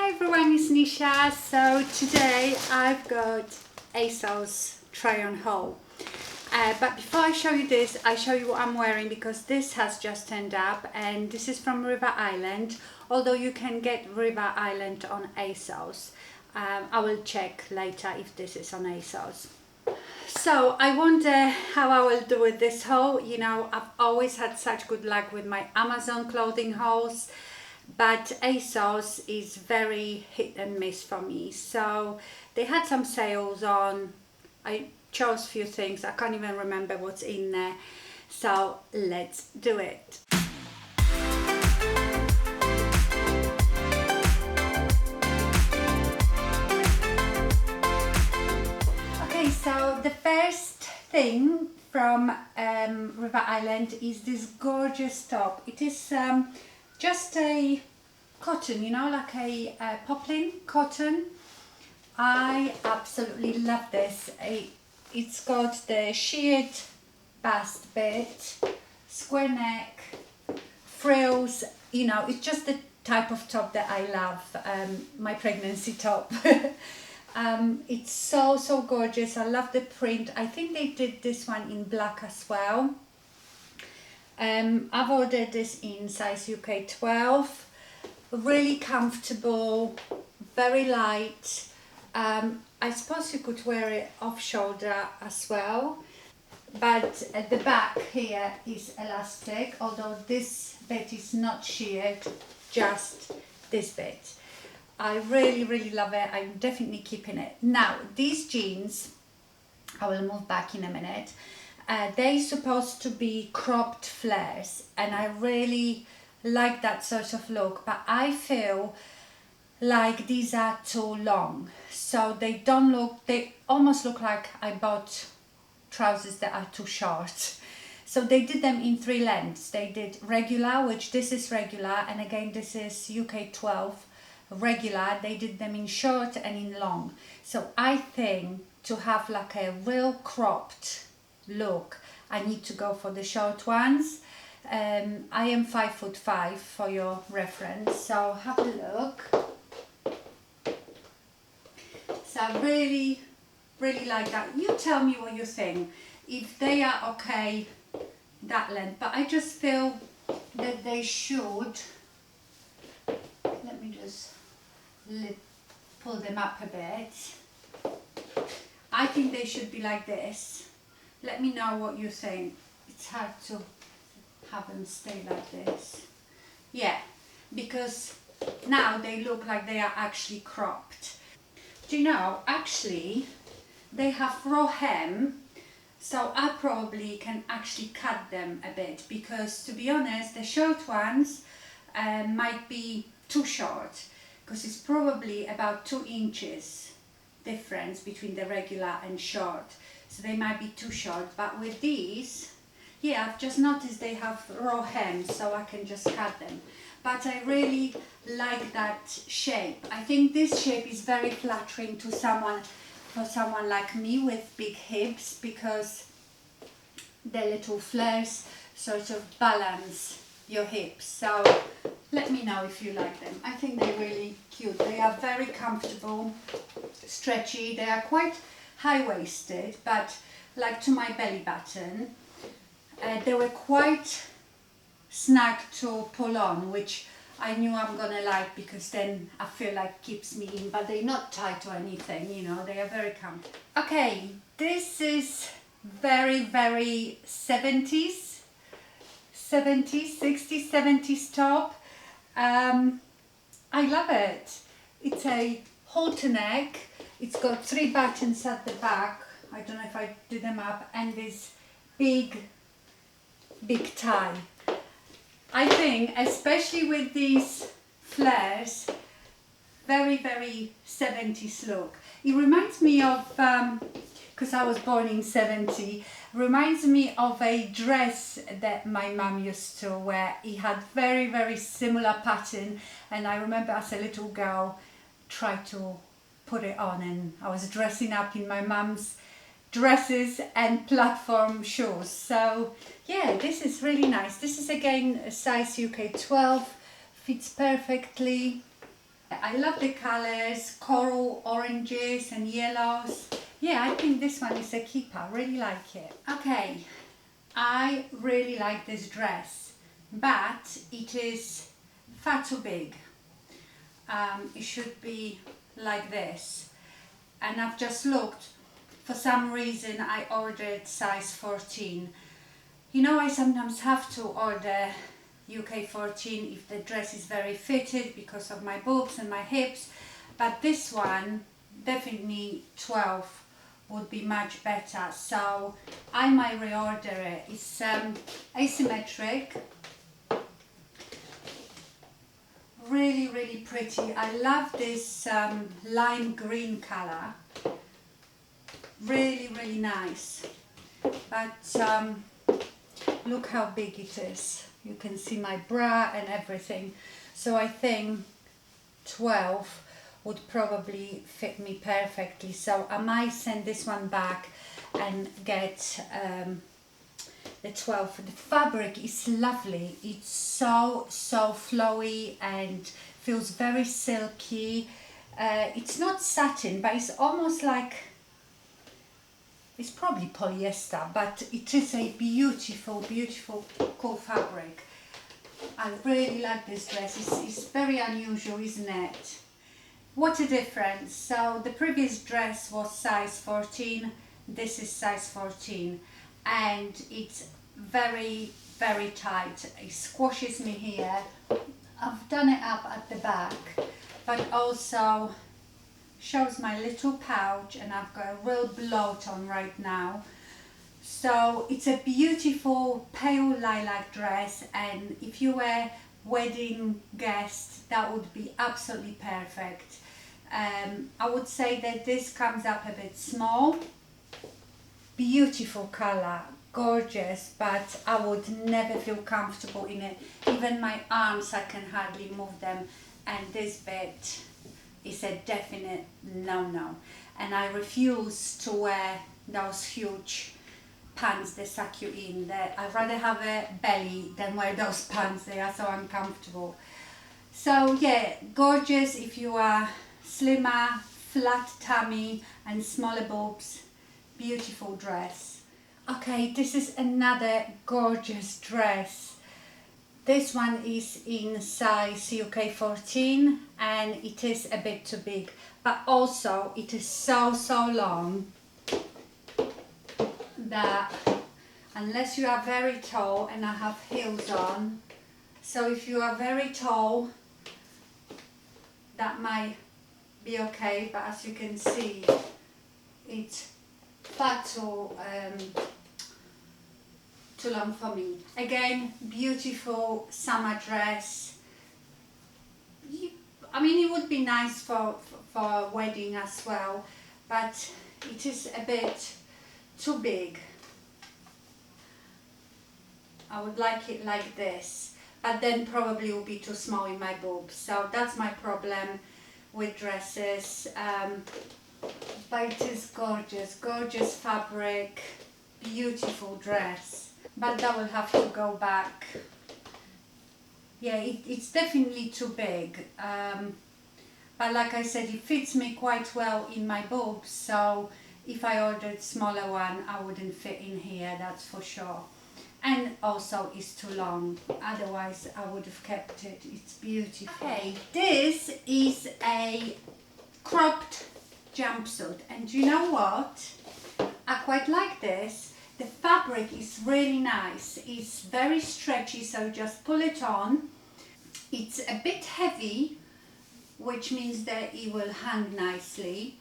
Hi everyone, it's Nisha. So today I've got ASOS Try On Haul. But before I show you this, I show you what I'm wearing because this has just turned up and this is from River Island. Although you can get River Island on ASOS. I will check later if this is on ASOS. So I wonder how I will do with this haul. You know, I've always had such good luck with my Amazon clothing hauls. But ASOS is very hit and miss for me. So they had some sales on. I chose a few things. I can't even remember what's in there. So let's do it. Okay, so the first thing from River Island is this gorgeous top. It is just a cotton, you know, like a poplin cotton. I absolutely love this. It's got the sheared bust bit, square neck, frills, you know, it's just the type of top that I love, my pregnancy top. It's so gorgeous. I love the print. I think they did this one in black as well. I've ordered this in size UK 12, really comfortable, very light. I suppose you could wear it off shoulder as well, but at the back here is elastic, although this bit is not sheared, just this bit. I really love it. I'm definitely keeping it. Now these jeans, I will move back in a minute. They're supposed to be cropped flares and I really like that sort of look, but I feel like these are too long, so they don't look, they almost look like I bought trousers that are too short. So they did them in 3 lengths. They did regular, which this is regular, and again this is UK 12 regular. They did them in short and in long. So I think to have like a real cropped look, I need to go for the short ones. I am 5'5" for your reference, so have a look. So I really like that. You tell me what you think, if they are okay that length, but I just feel that they should, let me just pull them up a bit. I think they should be like this. Let me know what you think. It's hard to have them stay like this. Yeah, because now they look like they are actually cropped. Do you know, actually they have raw hem, so I probably can actually cut them a bit, because to be honest the short ones might be too short, because it's probably about 2 inches difference between the regular and short. So they might be too short, but with these, yeah, I've just noticed they have raw hem, so I can just cut them. But I really like that shape. I think this shape is very flattering to someone, for someone like me with big hips, because the little flares sort of balance your hips. So let me know if you like them. I think they're really cute. They are very comfortable, stretchy. They are quite high-waisted, but like to my belly button. They were quite snug to pull on, which I knew I'm gonna like, because then I feel like keeps me in, but they're not tight or anything, you know, they are very comfortable. Okay, this is very 70s, 60s, 70s top. I love it. It's a halter neck. It's got 3 buttons at the back. I don't know if I did them up, and this big tie. I think, especially with these flares, very 70s look. It reminds me of, because I was born in 70, reminds me of a dress that my mum used to wear. It had very similar pattern, and I remember as a little girl tried to put it on, and I was dressing up in my mum's dresses and platform shoes. So yeah, this is really nice. This is again a size UK 12, fits perfectly. I love the colors, coral oranges and yellows. Yeah, I think this one is a keeper. I really like it. Okay, I really like this dress, but it is far too big. It should be like this. And I've just looked. For some reason I ordered size 14. You know, I sometimes have to order UK 14 if the dress is very fitted because of my boobs and my hips, but this one definitely 12 would be much better, so I might reorder it. It's asymmetric, really pretty. I love this lime green color, really nice, but look how big it is. You can see my bra and everything. So I think 12 would probably fit me perfectly. So I might send this one back and get the 12. The fabric is lovely. It's so flowy and feels very silky. It's not satin, but it's almost like, it's probably polyester, but it is a beautiful cool fabric. I really like this dress. It's very unusual, isn't it? What a difference. So the previous dress was size 14, this is size 14, and it's very tight. It squashes me here. I've done it up at the back, but also shows my little pouch, and I've got a real bloat on right now. So it's a beautiful pale lilac dress, and if you were wedding guest, that would be absolutely perfect. I would say that this comes up a bit small. Beautiful color, gorgeous, but I would never feel comfortable in it. Even my arms, I can hardly move them, and this bit is a definite no. And I refuse to wear those huge pants that suck you in. I'd rather have a belly than wear those pants. They are so uncomfortable. So yeah, gorgeous if you are slimmer, flat tummy and smaller boobs. Beautiful dress. Okay, this is another gorgeous dress. This one is in size UK 14 and it is a bit too big, but also it is so long that unless you are very tall, and I have heels on, so if you are very tall that might be okay, but as you can see it's far too long for me. Again, beautiful summer dress. I mean, it would be nice for a wedding as well, but it is a bit too big. I would like it like this, but then probably it will be too small in my boobs. So that's my problem with dresses. But it is gorgeous fabric, beautiful dress. But that will have to go back. Yeah, it's definitely too big. But like I said, it fits me quite well in my boobs. So if I ordered smaller one, I wouldn't fit in here, that's for sure. And also it's too long. Otherwise, I would have kept it. It's beautiful. Okay, this is a cropped jumpsuit. And you know what? I quite like this. The fabric is really nice. It's very stretchy, so just pull it on. It's a bit heavy, which means that it will hang nicely.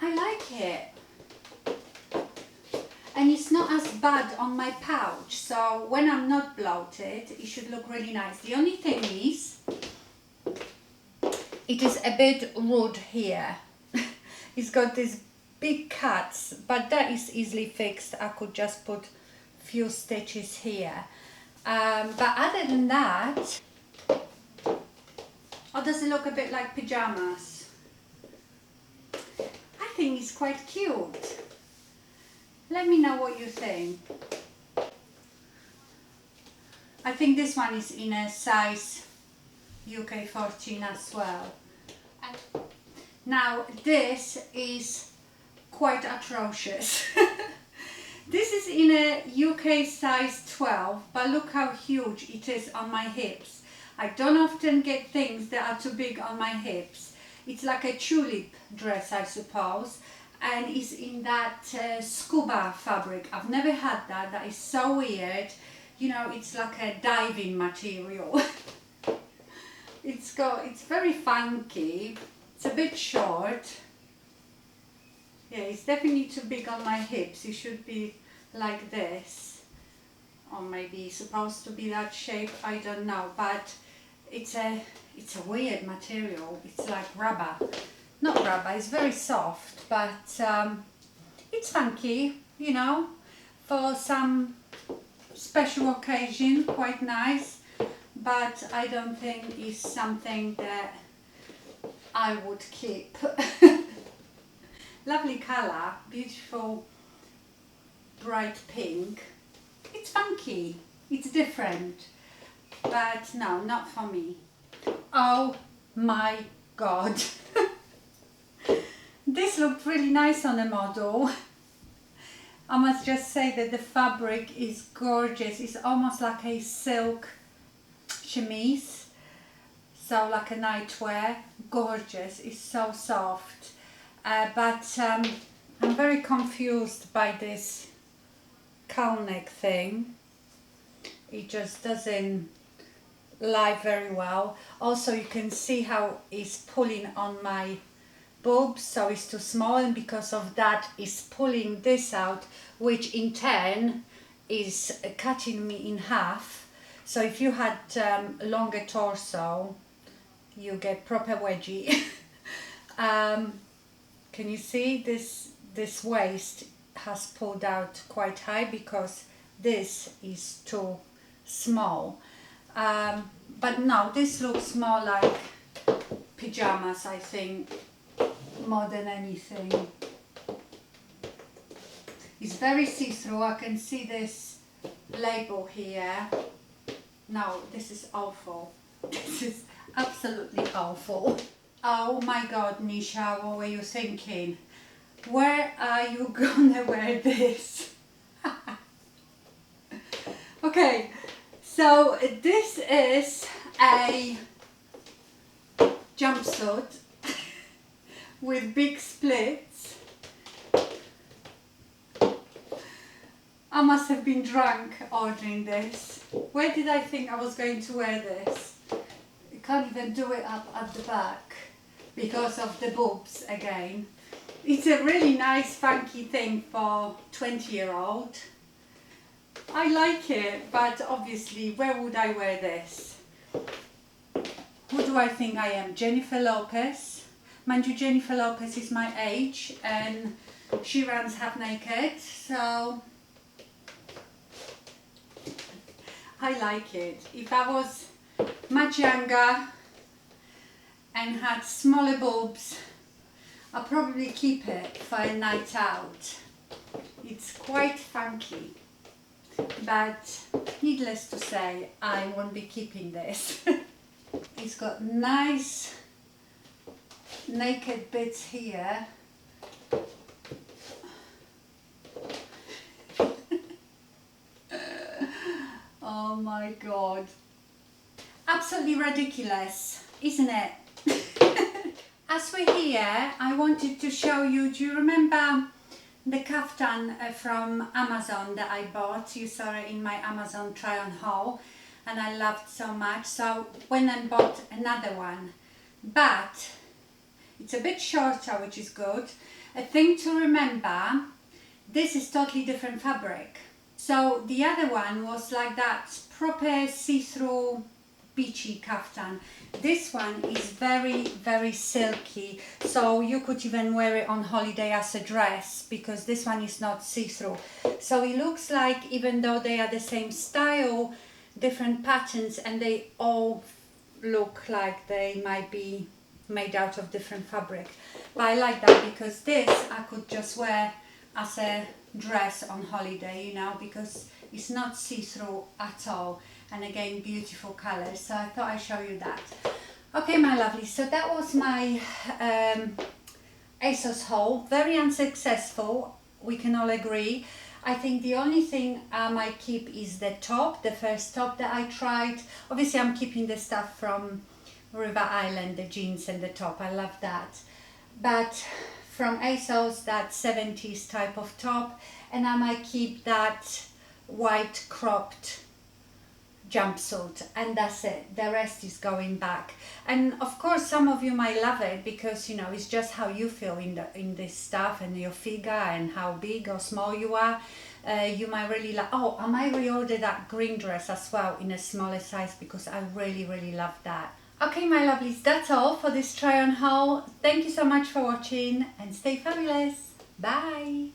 I like it. And it's not as bad on my pouch, so when I'm not bloated, it should look really nice. The only thing is, it is a bit rude here. It's got these big cuts, but that is easily fixed. I could just put a few stitches here. But other than that, or does it look a bit like pajamas? I think it's quite cute. Let me know what you think. I think this one is in a size UK 14 as well. Now this is quite atrocious. This is in a UK size 12, but look how huge it is on my hips. I don't often get things that are too big on my hips. It's like a tulip dress, I suppose, and it's in that Scuba fabric. I've never had that. That is so weird. You know, it's like a diving material. It's very funky. It's a bit short. Yeah, it's definitely too big on my hips. It should be like this, or maybe it's supposed to be that shape. I don't know, but it's a weird material. It's like rubber, not rubber. It's very soft, but it's funky. You know, for some special occasion, quite nice. But I don't think it's something that I would keep. Lovely colour, beautiful bright pink. It's funky, it's different, but no, not for me. Oh my god. This looked really nice on the model. I must just say that the fabric is gorgeous. It's almost like a silk chemise, so like a nightwear. Gorgeous, it's so soft. But I'm very confused by this Cowl-neck thing. It just doesn't lie very well. Also, you can see how it's pulling on my boobs, so it's too small, and because of that it's pulling this out, which in turn is cutting me in half. So if you had longer torso, you get proper wedgie. Can you see this waist has pulled out quite high because this is too small. But no, this looks more like pyjamas, I think, more than anything. It's very see-through. I can see this label here. No, this is awful. This is absolutely awful. Oh my god, Nisha, what were you thinking? Where are you gonna wear this? Okay, so this is a jumpsuit with big splits. I must have been drunk ordering this. Where did I think I was going to wear this? I can't even do it up at the back because of the boobs again. It's a really nice funky thing for 20-year-old. I like it, but obviously where would I wear this? Who do I think I am? Jennifer Lopez. Mind you, Jennifer Lopez is my age and she runs half naked, so I like it. If I was much younger and had smaller boobs, I'll probably keep it for a night out. It's quite funky, but needless to say, I won't be keeping this. It's got nice naked bits here. Oh my god. Absolutely ridiculous, isn't it? As we're here, I wanted to show you, do you remember the caftan from Amazon that I bought? You saw it in my Amazon Try On Haul and I loved so much, so went and bought another one. But it's a bit shorter, which is good. A thing to remember, this is totally different fabric. So the other one was like that proper see-through beachy caftan. This one is very, very silky, so you could even wear it on holiday as a dress because this one is not see-through. So it looks like, even though they are the same style, different patterns, and they all look like they might be made out of different fabric. But I like that because this I could just wear as a dress on holiday, you know, because it's not see-through at all. and again beautiful colours, so I thought I'd show you that. Okay my lovely, so that was my ASOS haul. Very unsuccessful, we can all agree. I think the only thing I might keep is the top, the first top that I tried. Obviously I'm keeping the stuff from River Island, the jeans and the top, I love that. But from ASOS, that 70s type of top, and I might keep that white cropped jumpsuit, and that's it. The rest is going back. And of course some of you might love it because, you know, it's just how you feel in this stuff and your figure and how big or small you are. You might really like, oh, I might reorder that green dress as well in a smaller size because I really love that. Okay my lovelies, that's all for this try on haul. Thank you so much for watching and stay fabulous. Bye.